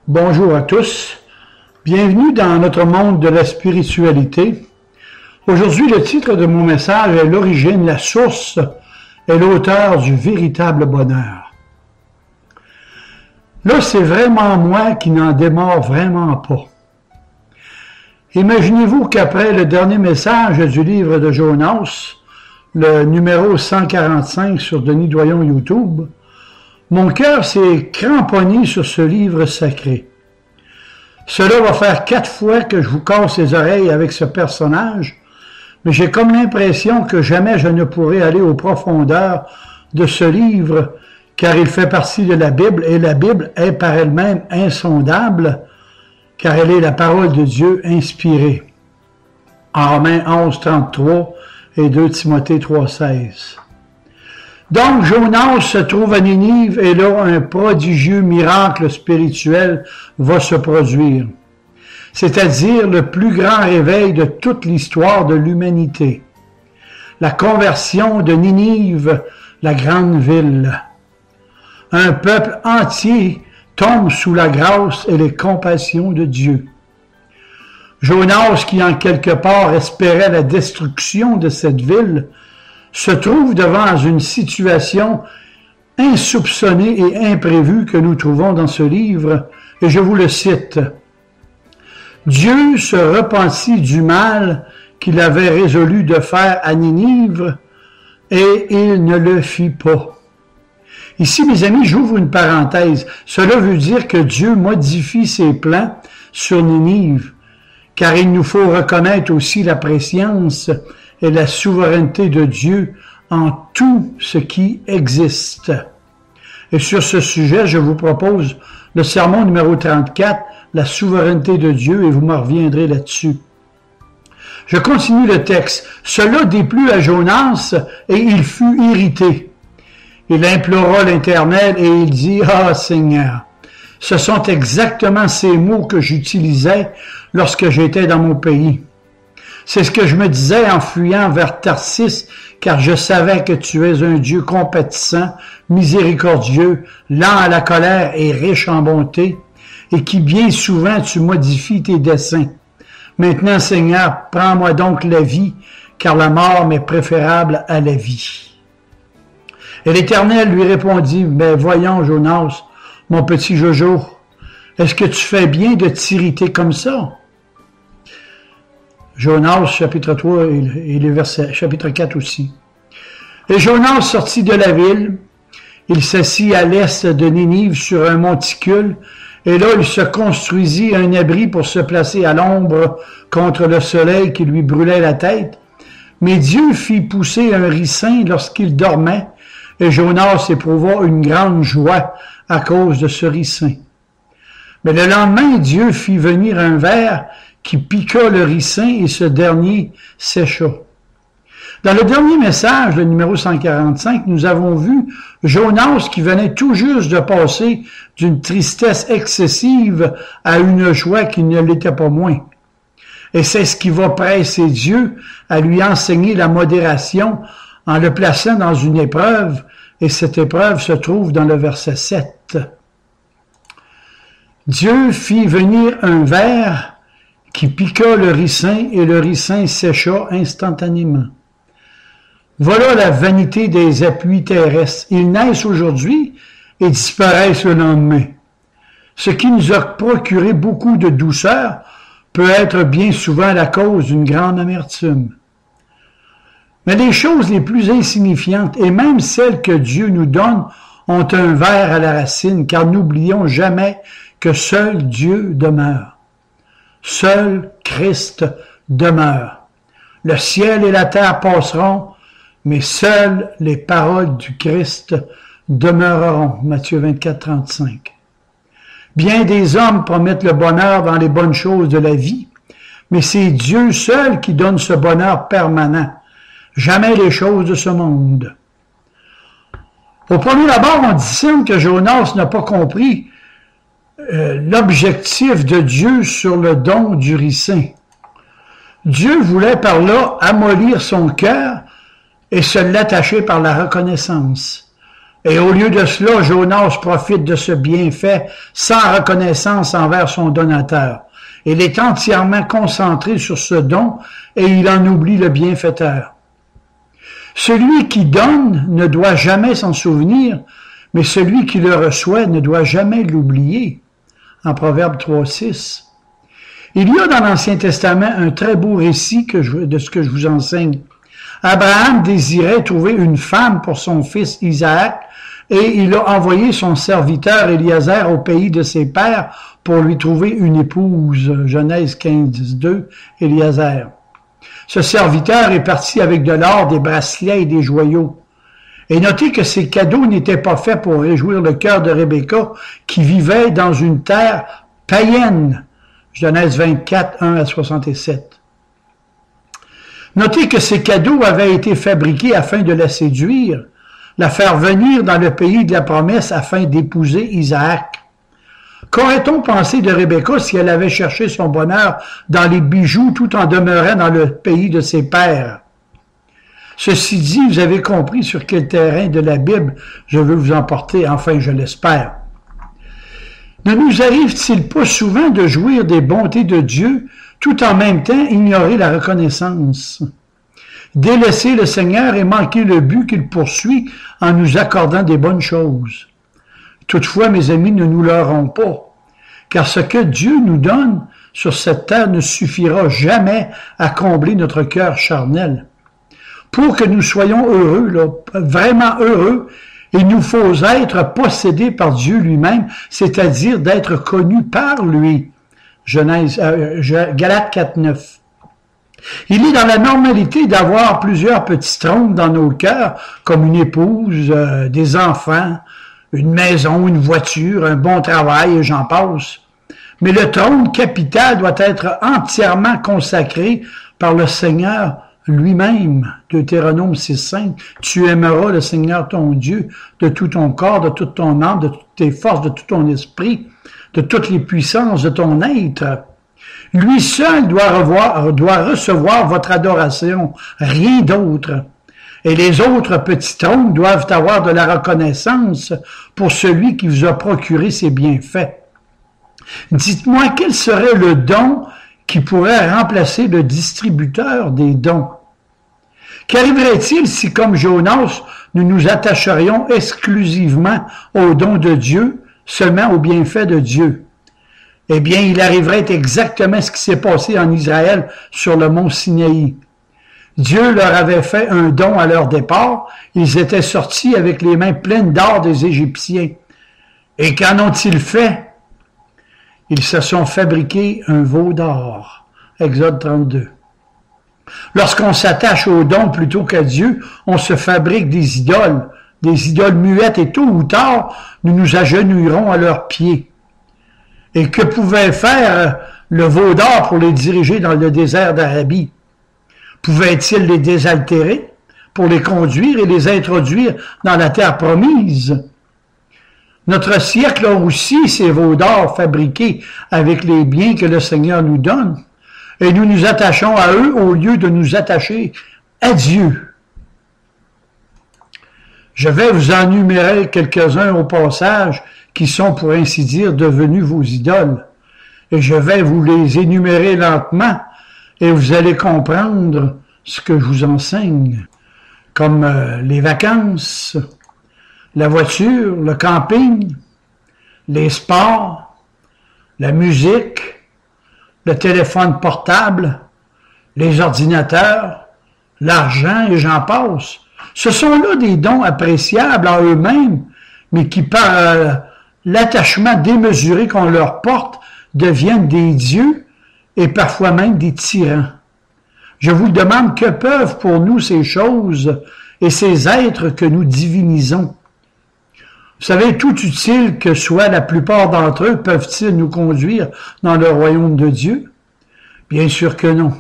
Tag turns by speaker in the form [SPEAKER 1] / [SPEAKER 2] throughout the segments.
[SPEAKER 1] Bonjour à tous, bienvenue dans notre monde de la spiritualité. Aujourd'hui, le titre de mon message est l'origine, la source et l'auteur du véritable bonheur. Là, c'est vraiment moi qui n'en démord vraiment pas. Imaginez-vous qu'après le dernier message du livre de Jonas, le numéro 145 sur Denis Doyon YouTube, mon cœur s'est cramponné sur ce livre sacré. Cela va faire 4 fois que je vous casse les oreilles avec ce personnage, mais j'ai comme l'impression que jamais je ne pourrai aller aux profondeurs de ce livre, car il fait partie de la Bible, et la Bible est par elle-même insondable, car elle est la parole de Dieu inspirée. En Romains 11, 33 et 2 Timothée 3, 16. Donc, Jonas se trouve à Ninive et là, un prodigieux miracle spirituel va se produire. C'est-à-dire le plus grand réveil de toute l'histoire de l'humanité. La conversion de Ninive, la grande ville. Un peuple entier tombe sous la grâce et les compassions de Dieu. Jonas, qui en quelque part espérait la destruction de cette ville, se trouve devant une situation insoupçonnée et imprévue que nous trouvons dans ce livre, et je vous le cite. Dieu se repentit du mal qu'il avait résolu de faire à Ninive, et il ne le fit pas. Ici, mes amis, j'ouvre une parenthèse. Cela veut dire que Dieu modifie ses plans sur Ninive, car il nous faut reconnaître aussi la préscience et la souveraineté de Dieu en tout ce qui existe. Et sur ce sujet, je vous propose le sermon numéro 34, la souveraineté de Dieu, et vous me reviendrez là-dessus. Je continue le texte. Cela déplut à Jonas, et il fut irrité. Il implora l'Éternel, et il dit, « Ah, Seigneur, ce sont exactement ces mots que j'utilisais lorsque j'étais dans mon pays. C'est ce que je me disais en fuyant vers Tarsis, car je savais que tu es un Dieu compatissant, miséricordieux, lent à la colère et riche en bonté, et qui bien souvent tu modifies tes desseins. Maintenant, Seigneur, prends-moi donc la vie, car la mort m'est préférable à la vie. » Et l'Éternel lui répondit, « Mais voyons, Jonas, mon petit Jojo, est-ce que tu fais bien de t'irriter comme ça? » Jonas, chapitre 3 et le verset, chapitre 4 aussi. Et Jonas sortit de la ville, il s'assit à l'est de Ninive sur un monticule, et là il se construisit un abri pour se placer à l'ombre contre le soleil qui lui brûlait la tête. Mais Dieu fit pousser un ricin lorsqu'il dormait, et Jonas éprouva une grande joie à cause de ce ricin. Mais le lendemain, Dieu fit venir un ver qui piqua le ricin et ce dernier sécha. Dans le dernier message, le numéro 145, nous avons vu Jonas qui venait tout juste de passer d'une tristesse excessive à une joie qui ne l'était pas moins. Et c'est ce qui va presser Dieu à lui enseigner la modération en le plaçant dans une épreuve, et cette épreuve se trouve dans le verset 7. Dieu fit venir un ver qui piqua le ricin, et le ricin sécha instantanément. Voilà la vanité des appuis terrestres. Ils naissent aujourd'hui et disparaissent le lendemain. Ce qui nous a procuré beaucoup de douceur peut être bien souvent la cause d'une grande amertume. Mais les choses les plus insignifiantes, et même celles que Dieu nous donne, ont un ver à la racine, car n'oublions jamais que seul Dieu demeure. Seul Christ demeure. Le ciel et la terre passeront, mais seules les paroles du Christ demeureront. Matthieu 24, 35. Bien des hommes promettent le bonheur dans les bonnes choses de la vie, mais c'est Dieu seul qui donne ce bonheur permanent, jamais les choses de ce monde. Au premier abord, on discerne que Jonas n'a pas compris l'objectif de Dieu sur le don du ricin. Dieu voulait par là amollir son cœur et se l'attacher par la reconnaissance. Et au lieu de cela, Jonas profite de ce bienfait sans reconnaissance envers son donateur. Il est entièrement concentré sur ce don et il en oublie le bienfaiteur. Celui qui donne ne doit jamais s'en souvenir, mais celui qui le reçoit ne doit jamais l'oublier. En Proverbe 3,6. Il y a dans l'Ancien Testament un très beau récit de ce que je vous enseigne. Abraham désirait trouver une femme pour son fils Isaac et il a envoyé son serviteur Eliezer au pays de ses pères pour lui trouver une épouse. Genèse 15:2, Eliezer. Ce serviteur est parti avec de l'or, des bracelets et des joyaux. Et notez que ces cadeaux n'étaient pas faits pour réjouir le cœur de Rebecca, qui vivait dans une terre païenne. Genèse 24, 1-67. Notez que ces cadeaux avaient été fabriqués afin de la séduire, la faire venir dans le pays de la promesse afin d'épouser Isaac. Qu'aurait-on pensé de Rebecca si elle avait cherché son bonheur dans les bijoux tout en demeurant dans le pays de ses pères? Ceci dit, vous avez compris sur quel terrain de la Bible je veux vous emporter, enfin je l'espère. Ne nous arrive-t-il pas souvent de jouir des bontés de Dieu tout en même temps ignorer la reconnaissance? Délaisser le Seigneur et manquer le but qu'il poursuit en nous accordant des bonnes choses. Toutefois, mes amis, ne nous leurrons pas, car ce que Dieu nous donne sur cette terre ne suffira jamais à combler notre cœur charnel. Pour que nous soyons heureux, là, vraiment heureux, il nous faut être possédés par Dieu lui-même, c'est-à-dire d'être connus par lui. Galates 4:9. Il est dans la normalité d'avoir plusieurs petits trônes dans nos cœurs, comme une épouse, des enfants, une maison, une voiture, un bon travail, et j'en passe. Mais le trône capital doit être entièrement consacré par le Seigneur lui-même. Deutéronome 6:5. Tu aimeras le Seigneur ton Dieu de tout ton corps, de toute ton âme, de toutes tes forces, de tout ton esprit, de toutes les puissances de ton être. Lui seul doit recevoir votre adoration, rien d'autre. Et les autres petits trônes doivent avoir de la reconnaissance pour celui qui vous a procuré ces bienfaits. Dites-moi quel serait le don qui pourrait remplacer le distributeur des dons. Qu'arriverait-il si, comme Jonas, nous nous attacherions exclusivement aux dons de Dieu, seulement aux bienfaits de Dieu? Eh bien, il arriverait exactement ce qui s'est passé en Israël sur le mont Sinaï. Dieu leur avait fait un don à leur départ. Ils étaient sortis avec les mains pleines d'or des Égyptiens. Et qu'en ont-ils fait? Ils se sont fabriqués un veau d'or. Exode 32. Lorsqu'on s'attache aux dons plutôt qu'à Dieu, on se fabrique des idoles muettes, et tôt ou tard, nous nous agenouillerons à leurs pieds. Et que pouvait faire le veau d'or pour les diriger dans le désert d'Arabie? Pouvait-il les désaltérer pour les conduire et les introduire dans la terre promise? Notre siècle a aussi ces veaux d'or fabriqués avec les biens que le Seigneur nous donne, et nous nous attachons à eux au lieu de nous attacher à Dieu. Je vais vous en énumérer quelques-uns au passage qui sont, pour ainsi dire, devenus vos idoles, et je vais vous les énumérer lentement, et vous allez comprendre ce que je vous enseigne, comme les vacances, la voiture, le camping, les sports, la musique, le téléphone portable, les ordinateurs, l'argent et j'en passe. Ce sont là des dons appréciables en eux-mêmes, mais qui par l'attachement démesuré qu'on leur porte deviennent des dieux et parfois même des tyrans. Je vous demande, que peuvent pour nous ces choses et ces êtres que nous divinisons? Vous savez, tout utile que soit la plupart d'entre eux, peuvent-ils nous conduire dans le royaume de Dieu? Bien sûr que non.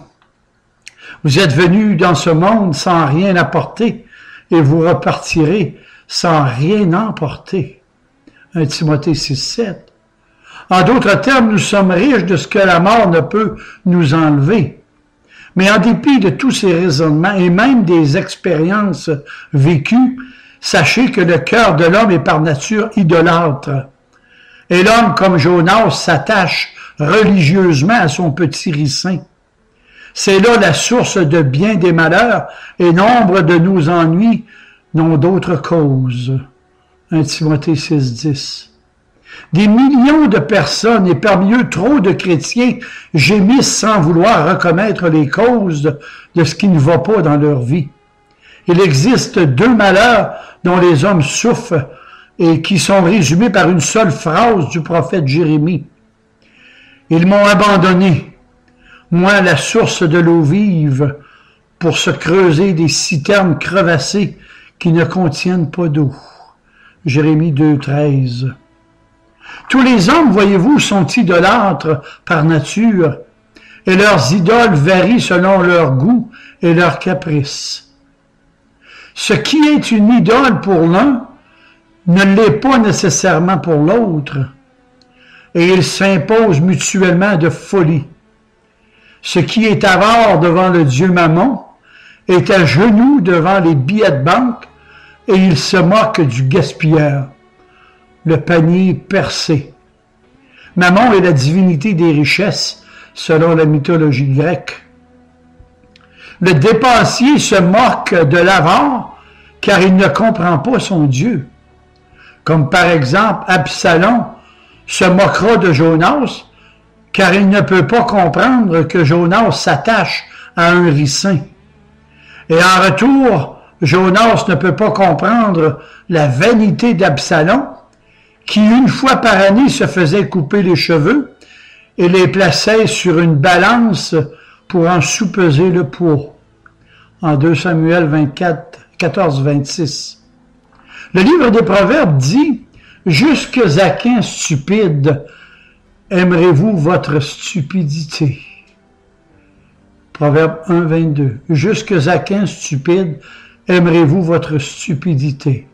[SPEAKER 1] Vous êtes venus dans ce monde sans rien apporter et vous repartirez sans rien emporter. 1 Timothée 6:7. En d'autres termes, nous sommes riches de ce que la mort ne peut nous enlever. Mais en dépit de tous ces raisonnements et même des expériences vécues, Sachez que le cœur de l'homme est par nature idolâtre. Et l'homme, comme Jonas, s'attache religieusement à son petit ricin. C'est là la source de bien des malheurs, et nombre de nos ennuis n'ont d'autre cause. 1 Timothée 6,10. Des millions de personnes, et parmi eux trop de chrétiens, gémissent sans vouloir reconnaître les causes de ce qui ne va pas dans leur vie. Il existe deux malheurs dont les hommes souffrent et qui sont résumés par une seule phrase du prophète Jérémie. Ils m'ont abandonné, moi la source de l'eau vive, pour se creuser des citernes crevassées qui ne contiennent pas d'eau. Jérémie 2,13. Tous les hommes, voyez-vous, sont idolâtres par nature, et leurs idoles varient selon leur goût et leurs caprices. Ce qui est une idole pour l'un ne l'est pas nécessairement pour l'autre, et ils s'imposent mutuellement de folie. Ce qui est avare devant le dieu Mammon est à genoux devant les billets de banque, et il se moque du gaspilleur, le panier percé. Mammon est la divinité des richesses, selon la mythologie grecque. Le dépensier se moque de l'avare, car il ne comprend pas son Dieu. Comme par exemple, Absalom se moquera de Jonas, car il ne peut pas comprendre que Jonas s'attache à un ricin. Et en retour, Jonas ne peut pas comprendre la vanité d'Absalom, qui une fois par année se faisait couper les cheveux et les plaçait sur une balance pour en soupeser le poids. En 2 Samuel 24, 14-26. Le livre des Proverbes dit « Jusques à quand, stupide, aimerez-vous votre stupidité ?» Proverbe 1, 22. « Jusques à quand, stupide, aimerez-vous votre stupidité ?»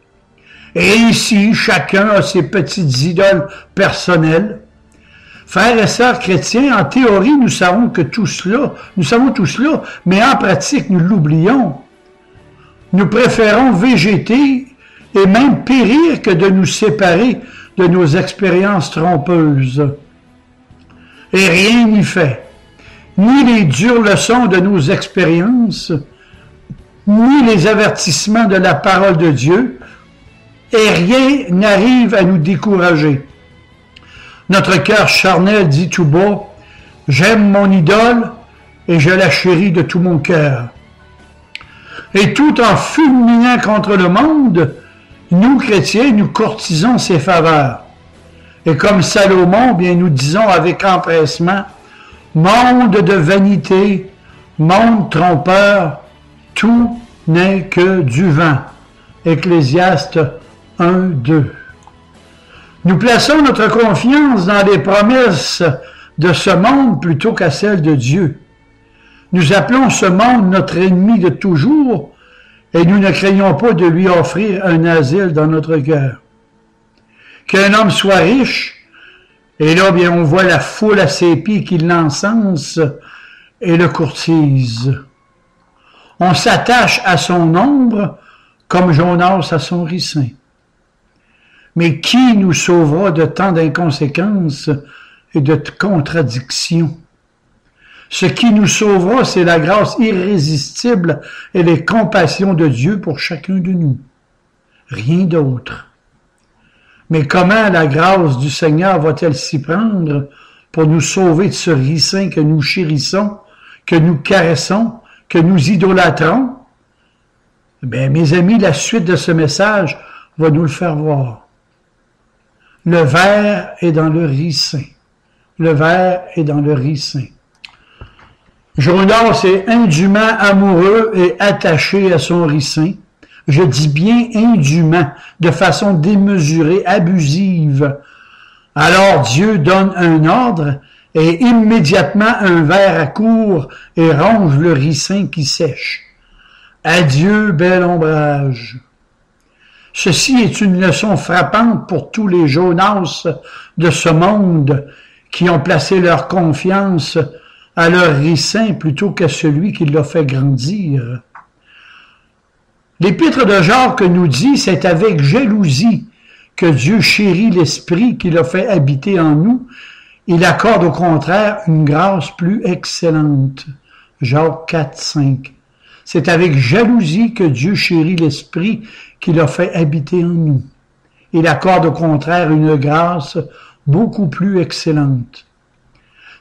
[SPEAKER 1] Et ici, chacun a ses petites idoles personnelles. Frères et sœurs chrétiens, en théorie, nous savons tout cela, mais en pratique, nous l'oublions. Nous préférons végéter et même périr que de nous séparer de nos expériences trompeuses. Et rien n'y fait. Ni les dures leçons de nos expériences, ni les avertissements de la parole de Dieu, et rien n'arrive à nous décourager. Notre cœur charnel dit tout bas, « J'aime mon idole et je la chéris de tout mon cœur. » Et tout en fulminant contre le monde, nous, chrétiens, nous courtisons ses faveurs. Et comme Salomon, bien nous disons avec empressement, « Monde de vanité, monde trompeur, tout n'est que du vent. » Ecclésiaste 1, 2. Nous plaçons notre confiance dans les promesses de ce monde plutôt qu'à celles de Dieu. Nous appelons ce monde notre ennemi de toujours et nous ne craignons pas de lui offrir un asile dans notre cœur. Qu'un homme soit riche, et là, bien, on voit la foule à ses pieds qui l'encense et le courtise. On s'attache à son ombre comme Jonas à son ricin. Mais qui nous sauvera de tant d'inconséquences et de contradictions? Ce qui nous sauvera, c'est la grâce irrésistible et les compassions de Dieu pour chacun de nous. Rien d'autre. Mais comment la grâce du Seigneur va-t-elle s'y prendre pour nous sauver de ce ricin que nous chérissons, que nous caressons, que nous idolâtrons? Bien, mes amis, la suite de ce message va nous le faire voir. Le ver est dans le ricin. Le ver est dans le ricin. Jonas est indûment amoureux et attaché à son ricin. Je dis bien indûment, de façon démesurée, abusive. Alors Dieu donne un ordre et immédiatement un ver accourt et ronge le ricin qui sèche. Adieu, bel ombrage. Ceci est une leçon frappante pour tous les Jonas de ce monde qui ont placé leur confiance à leur ricin plutôt qu'à celui qui l'a fait grandir. L'Épître de Jacques nous dit, c'est avec jalousie que Dieu chérit l'Esprit qu'il a fait habiter en nous. Il accorde au contraire une grâce plus excellente. Jacques 4, 5. C'est avec jalousie que Dieu chérit l'Esprit qu'il a fait habiter en nous. Il accorde au contraire une grâce beaucoup plus excellente.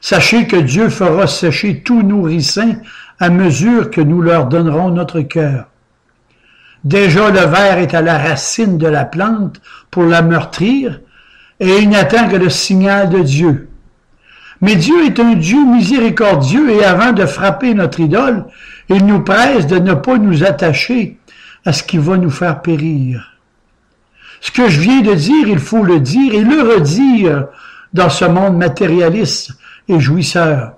[SPEAKER 1] Sachez que Dieu fera sécher tous nos ricins à mesure que nous leur donnerons notre cœur. Déjà le ver est à la racine de la plante pour la meurtrir, et il n'attend que le signal de Dieu. Mais Dieu est un Dieu miséricordieux, et avant de frapper notre idole, il nous presse de ne pas nous attacher à ce qui va nous faire périr. Ce que je viens de dire, il faut le dire et le redire dans ce monde matérialiste et jouisseur.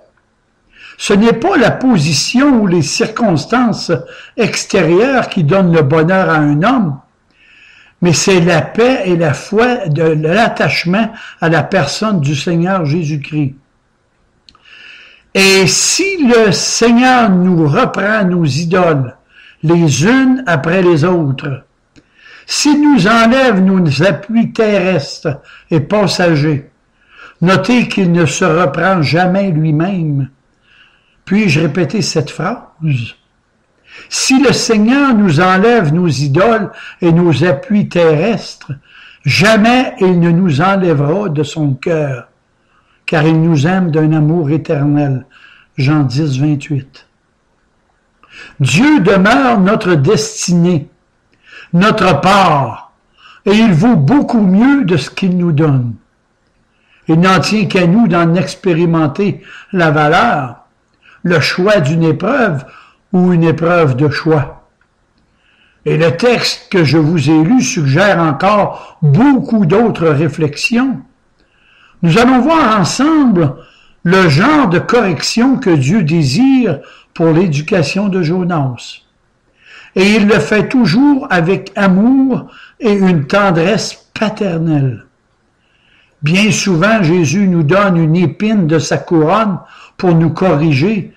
[SPEAKER 1] Ce n'est pas la position ou les circonstances extérieures qui donnent le bonheur à un homme, mais c'est la paix et la foi de l'attachement à la personne du Seigneur Jésus-Christ. Et si le Seigneur nous reprend nos idoles, les unes après les autres, s'il nous enlève nos appuis terrestres et passagers, notez qu'il ne se reprend jamais lui-même. Puis-je répéter cette phrase? Si le Seigneur nous enlève nos idoles et nos appuis terrestres, jamais il ne nous enlèvera de son cœur, car il nous aime d'un amour éternel. Jean 10, 28. Dieu demeure notre destinée, notre part, et il vaut beaucoup mieux de ce qu'il nous donne. Il n'en tient qu'à nous d'en expérimenter la valeur, le choix d'une épreuve ou une épreuve de choix. Et le texte que je vous ai lu suggère encore beaucoup d'autres réflexions. Nous allons voir ensemble le genre de correction que Dieu désire pour l'éducation de Jonas. Et il le fait toujours avec amour et une tendresse paternelle. Bien souvent, Jésus nous donne une épine de sa couronne pour nous corriger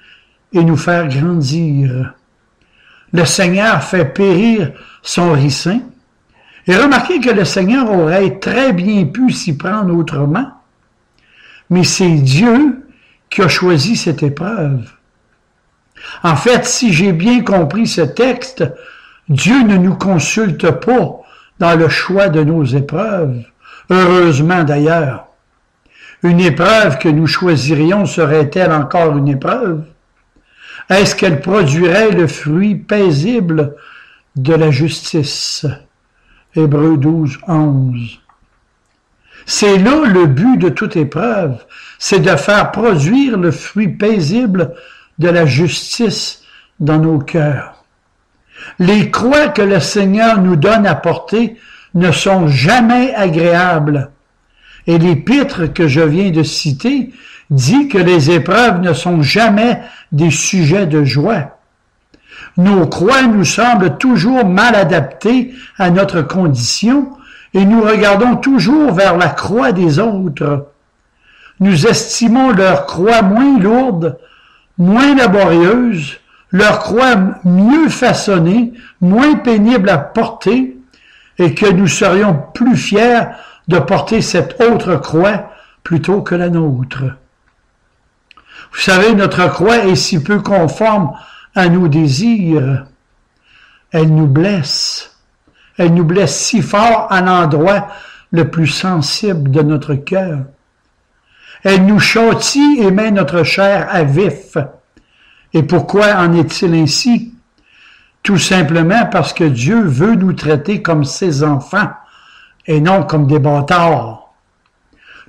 [SPEAKER 1] et nous faire grandir. Le Seigneur fait périr son ricin. Et remarquez que le Seigneur aurait très bien pu s'y prendre autrement. Mais c'est Dieu qui a choisi cette épreuve. En fait, si j'ai bien compris ce texte, Dieu ne nous consulte pas dans le choix de nos épreuves. Heureusement d'ailleurs. Une épreuve que nous choisirions serait-elle encore une épreuve? Est-ce qu'elle produirait le fruit paisible de la justice? Hébreux 12, 11. C'est là le but de toute épreuve, c'est de faire produire le fruit paisible de la justice dans nos cœurs. Les croix que le Seigneur nous donne à porter ne sont jamais agréables. Et l'épître que je viens de citer dit que les épreuves ne sont jamais des sujets de joie. Nos croix nous semblent toujours mal adaptées à notre condition et nous regardons toujours vers la croix des autres. Nous estimons leur croix moins lourde, moins laborieuse, leur croix mieux façonnée, moins pénible à porter, et que nous serions plus fiers de porter cette autre croix plutôt que la nôtre. Vous savez, notre croix est si peu conforme à nos désirs. Elle nous blesse. Elle nous blesse si fort à l'endroit le plus sensible de notre cœur. Elle nous châtie et met notre chair à vif. Et pourquoi en est-il ainsi? Tout simplement parce que Dieu veut nous traiter comme ses enfants et non comme des bâtards.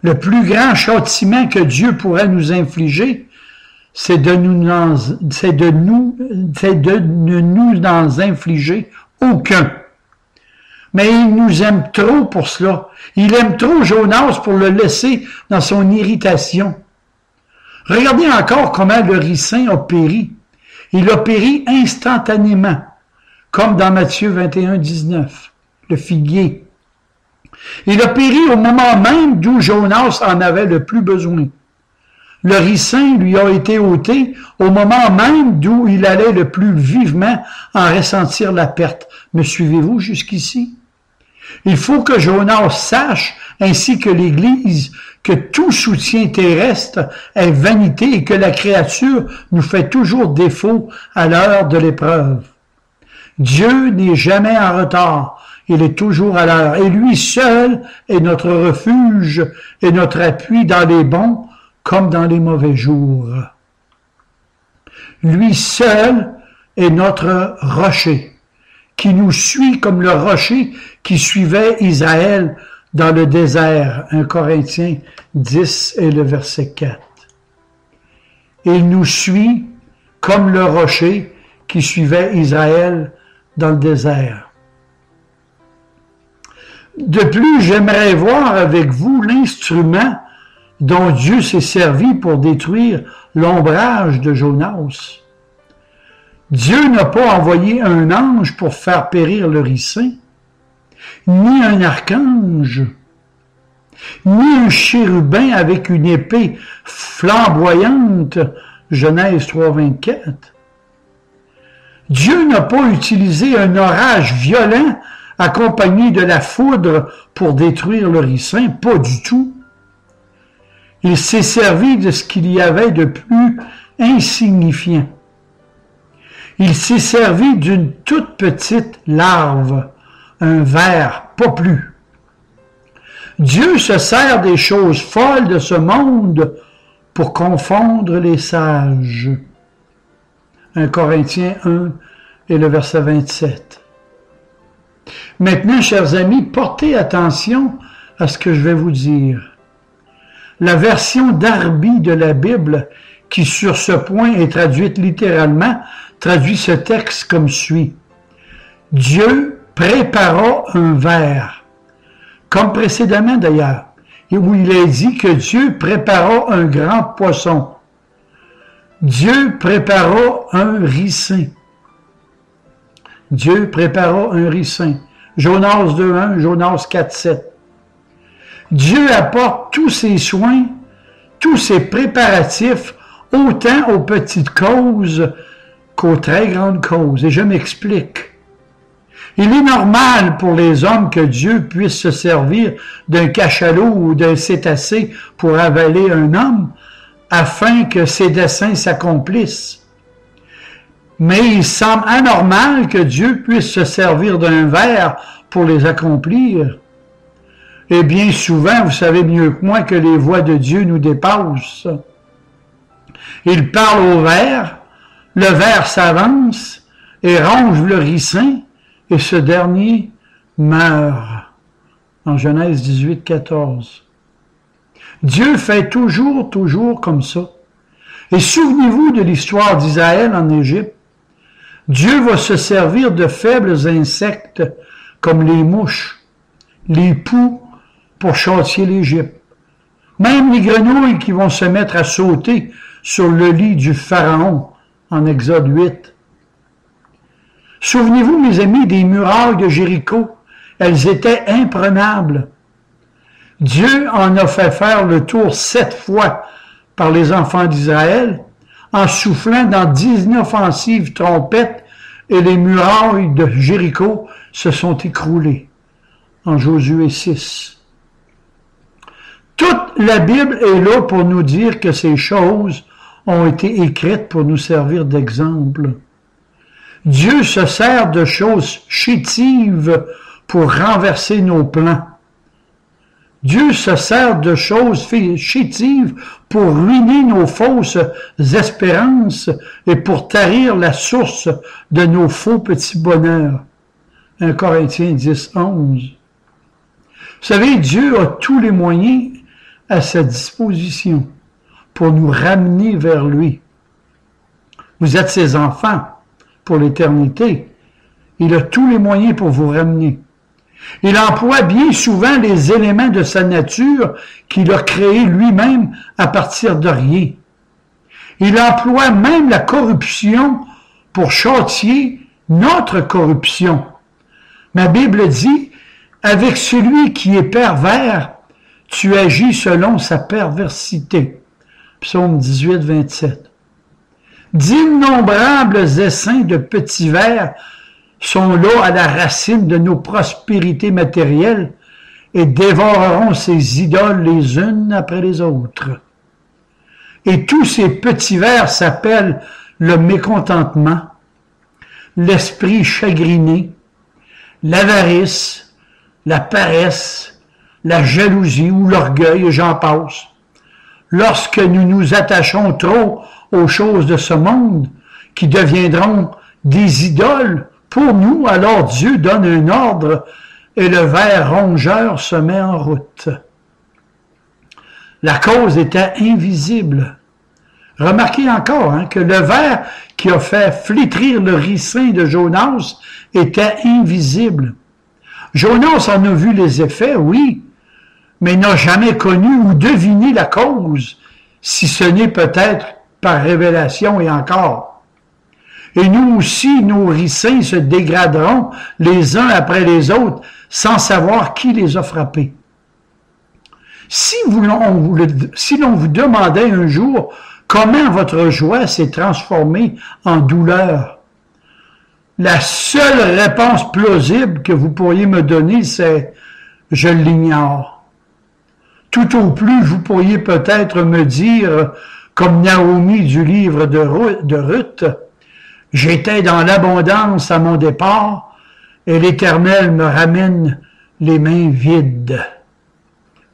[SPEAKER 1] Le plus grand châtiment que Dieu pourrait nous infliger, c'est de ne nous en infliger aucun. Mais il nous aime trop pour cela. Il aime trop Jonas pour le laisser dans son irritation. Regardez encore comment le ricin a péri. Il a péri instantanément, comme dans Matthieu 21, 19, le figuier. Il a péri au moment même d'où Jonas en avait le plus besoin. Le ricin lui a été ôté au moment même d'où il allait le plus vivement en ressentir la perte. Me suivez-vous jusqu'ici? Il faut que Jonas sache, ainsi que l'Église, que tout soutien terrestre est vanité et que la créature nous fait toujours défaut à l'heure de l'épreuve. Dieu n'est jamais en retard, il est toujours à l'heure, et lui seul est notre refuge et notre appui dans les bons comme dans les mauvais jours. Lui seul est notre rocher, qui nous suit comme le rocher qui suivait Israël dans le désert. 1 Corinthiens 10 et le verset 4. Il nous suit comme le rocher qui suivait Israël dans le désert. De plus, j'aimerais voir avec vous l'instrument dont Dieu s'est servi pour détruire l'ombrage de Jonas. Dieu n'a pas envoyé un ange pour faire périr le ricin, ni un archange, ni un chérubin avec une épée flamboyante, Genèse 3:24. Dieu n'a pas utilisé un orage violent accompagné de la foudre pour détruire le ricin, pas du tout. Il s'est servi de ce qu'il y avait de plus insignifiant. Il s'est servi d'une toute petite larve, un ver, pas plus. Dieu se sert des choses folles de ce monde pour confondre les sages. 1 Corinthiens 1 et le verset 27. Maintenant, chers amis, portez attention à ce que je vais vous dire. La version Darby de la Bible, qui sur ce point est traduite littéralement, traduit ce texte comme suit. Dieu prépara un ver, comme précédemment d'ailleurs, où il est dit que Dieu prépara un grand poisson. Dieu prépara un ricin. Dieu prépara un ricin. Jonas 2:1, Jonas 4:7. Dieu apporte tous ses soins, tous ses préparatifs, autant aux petites causes qu'aux très grandes causes. Et je m'explique. Il est normal pour les hommes que Dieu puisse se servir d'un cachalot ou d'un cétacé pour avaler un homme, afin que ses desseins s'accomplissent. Mais il semble anormal que Dieu puisse se servir d'un ver pour les accomplir. Et bien souvent, vous savez mieux que moi que les voies de Dieu nous dépassent. Il parle au ver, le ver s'avance et ronge le ricin, et ce dernier meurt. En Genèse 18:14. Dieu fait toujours comme ça. Et souvenez-vous de l'histoire d'Israël en Égypte. Dieu va se servir de faibles insectes comme les mouches, les poux pour châtier l'Égypte. Même les grenouilles qui vont se mettre à sauter sur le lit du Pharaon en Exode 8. Souvenez-vous, mes amis, des murailles de Jéricho. Elles étaient imprenables. Dieu en a fait faire le tour 7 fois par les enfants d'Israël, en soufflant dans 19 offensives trompettes, et les murailles de Jéricho se sont écroulées. En Josué 6. Toute la Bible est là pour nous dire que ces choses ont été écrites pour nous servir d'exemple. Dieu se sert de choses chétives pour renverser nos plans. Dieu se sert de choses chétives pour ruiner nos fausses espérances et pour tarir la source de nos faux petits bonheurs. 1 Corinthiens 10:11. Vous savez, Dieu a tous les moyens à sa disposition pour nous ramener vers lui. Vous êtes ses enfants pour l'éternité. Il a tous les moyens pour vous ramener. Il emploie bien souvent les éléments de sa nature qu'il a créés lui-même à partir de rien. Il emploie même la corruption pour châtier notre corruption. Ma Bible dit, avec celui qui est pervers, tu agis selon sa perversité. Psaume 18:27. D'innombrables essaims de petits vers sont là à la racine de nos prospérités matérielles et dévoreront ces idoles les unes après les autres. Et tous ces petits vers s'appellent le mécontentement, l'esprit chagriné, l'avarice, la paresse, la jalousie ou l'orgueil, et j'en passe. Lorsque nous nous attachons trop aux choses de ce monde, qui deviendront des idoles pour nous, alors Dieu donne un ordre et le ver rongeur se met en route. La cause était invisible. Remarquez encore que le ver qui a fait flétrir le ricin de Jonas était invisible. Jonas en a vu les effets, oui, mais n'a jamais connu ou deviné la cause, si ce n'est peut-être par révélation et encore. Et nous aussi, nos ricins se dégraderont les uns après les autres sans savoir qui les a frappés. Si l'on vous demandait un jour comment votre joie s'est transformée en douleur, la seule réponse plausible que vous pourriez me donner, c'est « je l'ignore ». Tout au plus, vous pourriez peut-être me dire, comme Naomi du livre de Ruth, « J'étais dans l'abondance à mon départ, et l'Éternel me ramène les mains vides. »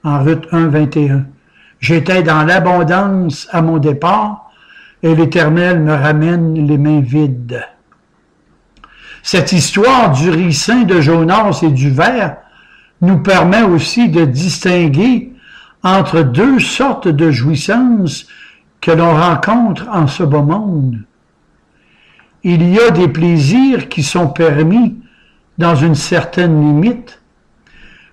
[SPEAKER 1] En Ruth 1, 21. « J'étais dans l'abondance à mon départ, et l'Éternel me ramène les mains vides. » Cette histoire du ricin de Jonas et du ver nous permet aussi de distinguer entre deux sortes de jouissances que l'on rencontre en ce beau monde. Il y a des plaisirs qui sont permis dans une certaine limite,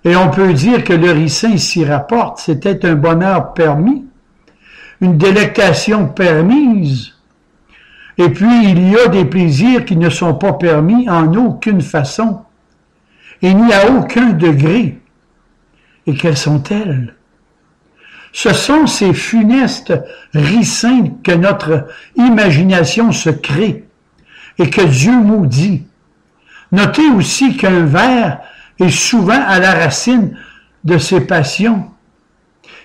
[SPEAKER 1] et on peut dire que le ricin s'y rapporte, c'était un bonheur permis, une délectation permise, et puis il y a des plaisirs qui ne sont pas permis en aucune façon, et ni à aucun degré. Et quelles sont-elles? Ce sont ces funestes ricins que notre imagination se crée et que Dieu maudit. Notez aussi qu'un ver est souvent à la racine de ses passions.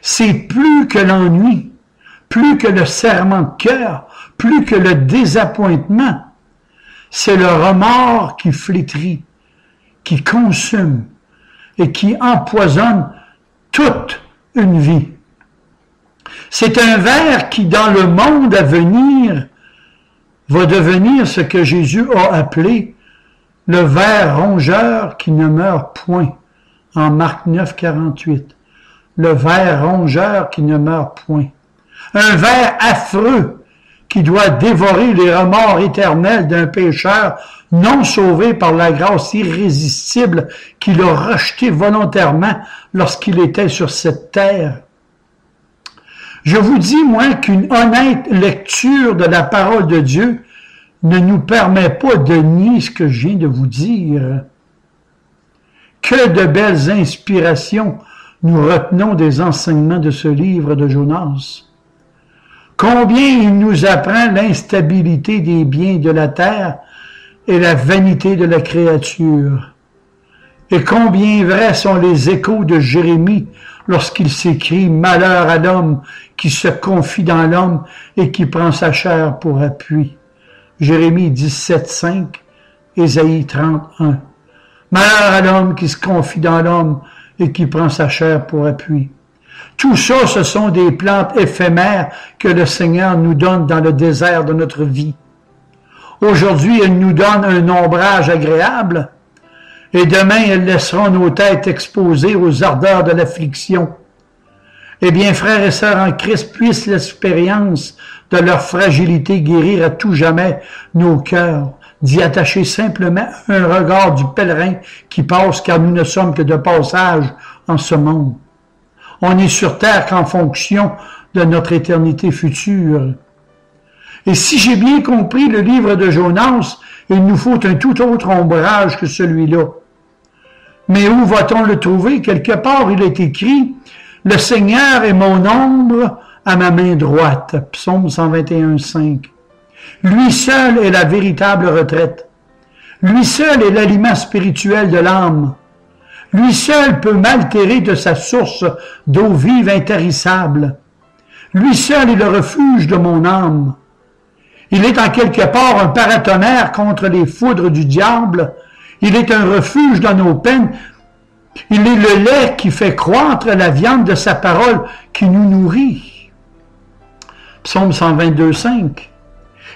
[SPEAKER 1] C'est plus que l'ennui, plus que le serrement de cœur, plus que le désappointement. C'est le remords qui flétrit, qui consume et qui empoisonne toute une vie. C'est un ver qui, dans le monde à venir, va devenir ce que Jésus a appelé le ver rongeur qui ne meurt point, en Marc 9, 48. Le ver rongeur qui ne meurt point. Un ver affreux qui doit dévorer les remords éternels d'un pécheur non sauvé par la grâce irrésistible qu'il a rejeté volontairement lorsqu'il était sur cette terre. Je vous dis, moi, qu'une honnête lecture de la parole de Dieu ne nous permet pas de nier ce que je viens de vous dire. Que de belles inspirations nous retenons des enseignements de ce livre de Jonas. Combien il nous apprend l'instabilité des biens de la terre et la vanité de la créature. Et combien vrais sont les échos de Jérémie lorsqu'il s'écrit « Malheur à l'homme qui se confie dans l'homme et qui prend sa chair pour appui ». Jérémie 17, 5, Ésaïe 31. Malheur à l'homme qui se confie dans l'homme et qui prend sa chair pour appui. Tout ça, ce sont des plantes éphémères que le Seigneur nous donne dans le désert de notre vie. Aujourd'hui, elles nous donnent un ombrage agréable, et demain, elles laisseront nos têtes exposées aux ardeurs de l'affliction. Eh bien, frères et sœurs en Christ, puisse l'expérience de leur fragilité guérir à tout jamais nos cœurs, d'y attacher simplement un regard du pèlerin qui passe, car nous ne sommes que de passage en ce monde. On est sur terre qu'en fonction de notre éternité future. Et si j'ai bien compris le livre de Jonas, il nous faut un tout autre ombrage que celui-là. Mais où va-t-on le trouver? Quelque part, il est écrit « Le Seigneur est mon ombre à ma main droite ». Psaume 121, 5. Lui seul est la véritable retraite. Lui seul est l'aliment spirituel de l'âme. Lui seul peut m'altérer de sa source d'eau vive intarissable. Lui seul est le refuge de mon âme. Il est en quelque part un paratonnerre contre les foudres du diable. Il est un refuge dans nos peines. Il est le lait qui fait croître la viande de sa parole qui nous nourrit. Psaume 122, 5.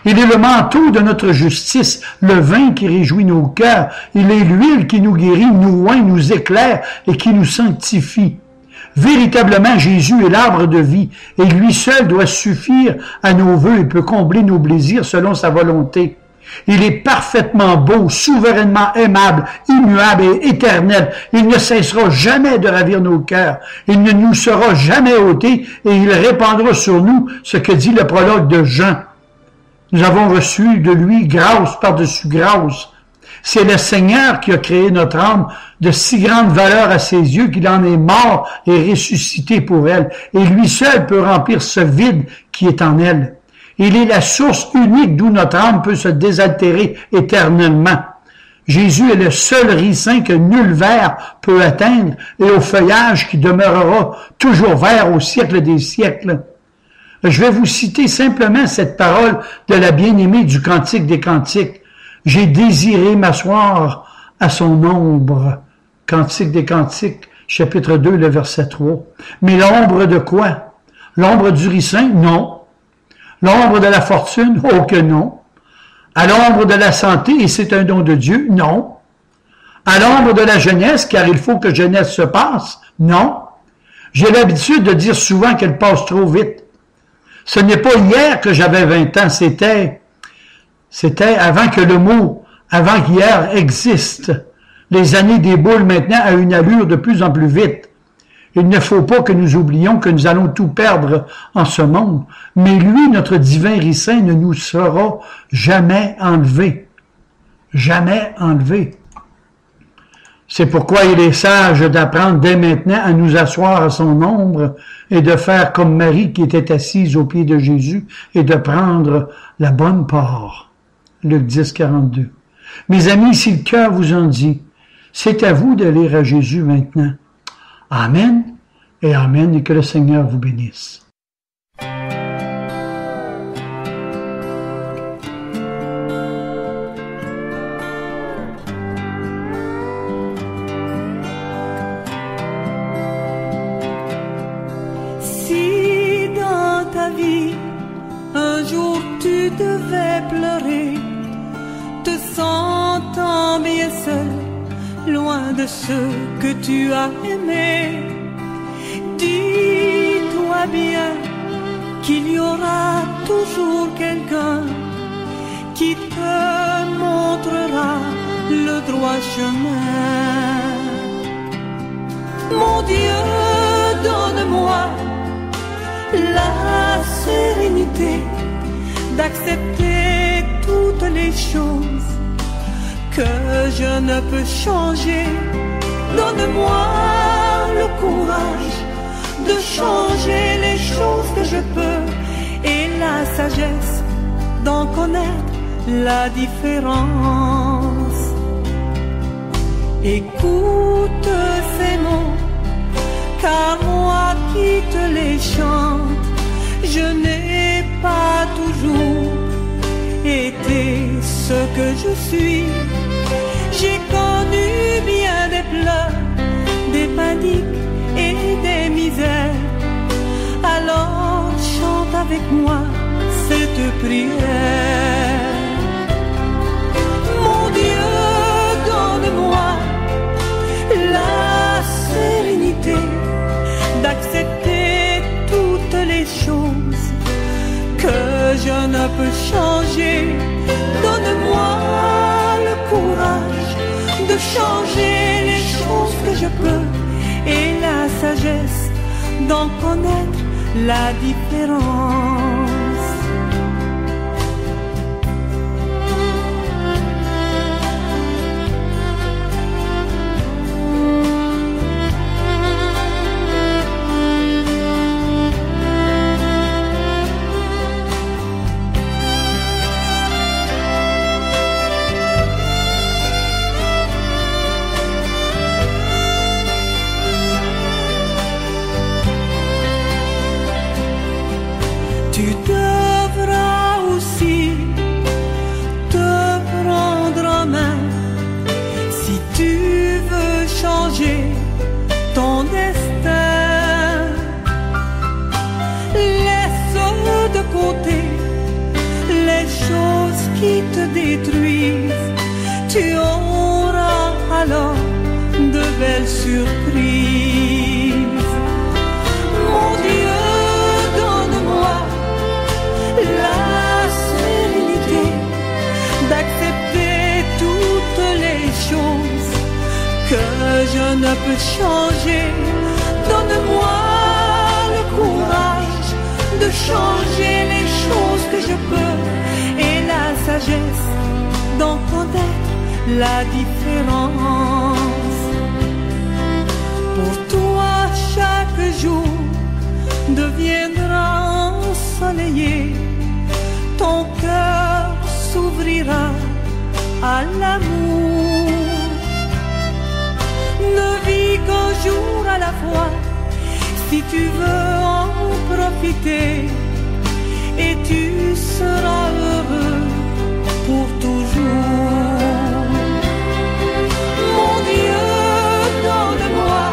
[SPEAKER 1] Il est le manteau de notre justice, le vin qui réjouit nos cœurs. Il est l'huile qui nous guérit, nous oint, nous éclaire et qui nous sanctifie. Véritablement, Jésus est l'arbre de vie et lui seul doit suffire à nos vœux et peut combler nos plaisirs selon sa volonté. Il est parfaitement beau, souverainement aimable, immuable et éternel. Il ne cessera jamais de ravir nos cœurs. Il ne nous sera jamais ôté et il répandra sur nous ce que dit le prologue de Jean. Nous avons reçu de lui grâce par-dessus grâce. C'est le Seigneur qui a créé notre âme de si grande valeur à ses yeux qu'il en est mort et ressuscité pour elle. Et lui seul peut remplir ce vide qui est en elle. Il est la source unique d'où notre âme peut se désaltérer éternellement. Jésus est le seul ricin que nul ver peut atteindre et au feuillage qui demeurera toujours vert au siècle des siècles. Je vais vous citer simplement cette parole de la bien-aimée du Cantique des Cantiques. J'ai désiré m'asseoir à son ombre. Cantique des Cantiques, chapitre 2, le verset 3. Mais l'ombre de quoi? L'ombre du ricin? Non. L'ombre de la fortune? Oh que non. À l'ombre de la santé, et c'est un don de Dieu? Non. À l'ombre de la jeunesse, car il faut que jeunesse se passe? Non. J'ai l'habitude de dire souvent qu'elle passe trop vite. Ce n'est pas hier que j'avais 20 ans, c'était avant que le mot « avant qu'hier » existe. Les années déboulent maintenant à une allure de plus en plus vite. Il ne faut pas que nous oublions que nous allons tout perdre en ce monde, mais lui, notre divin ricin, ne nous sera jamais enlevé. Jamais enlevé. C'est pourquoi il est sage d'apprendre dès maintenant à nous asseoir à son ombre et de faire comme Marie qui était assise aux pieds de Jésus et de prendre la bonne part. Luc 10, 42. Mes amis, si le cœur vous en dit, c'est à vous d'aller à Jésus maintenant. Amen et Amen et que le Seigneur vous bénisse.
[SPEAKER 2] Si dans ta vie, un jour tu devais pleurer, te sentant bien seul, loin de ceux que tu as aimés, dis-toi bien qu'il y aura toujours quelqu'un qui te montrera le droit chemin. Mon Dieu, donne-moi la sérénité d'accepter toutes les choses que je ne peux changer. Donne-moi le courage de changer les choses que je peux et la sagesse d'en connaître la différence. Écoute ces mots, car moi qui te les chante, je n'ai pas toujours été ce que je suis. J'ai connu bien des pleurs, des paniques et des misères. Alors chante avec moi cette prière. Mon Dieu, donne-moi la sérénité d'accepter toutes les choses que je ne peux changer. Donne-moi le courage de changer les choses que je peux et la sagesse d'en connaître la différence. qui te détruisent, tu auras alors de belles surprises. Mon Dieu, donne-moi la sérénité d'accepter toutes les choses que je ne peux changer. Donne-moi le courage de changer les choses que je peux et la sagesse d'en connaître la différence. Pour toi, chaque jour deviendra ensoleillé, ton cœur s'ouvrira à l'amour. Ne vis qu'un jour à la fois, si tu veux en profiter, et tu seras heureux pour toujours. Mon Dieu, donne-moi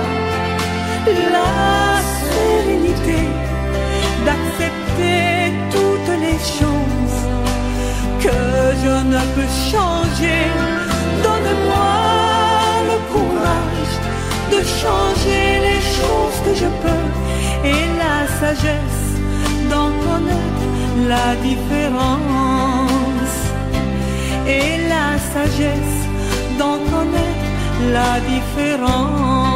[SPEAKER 2] la sérénité d'accepter toutes les choses que je ne peux changer. Donne-moi le courage de changer les choses que je peux et la sagesse d'en connaître la différence. Et la sagesse d'en connaître la différence.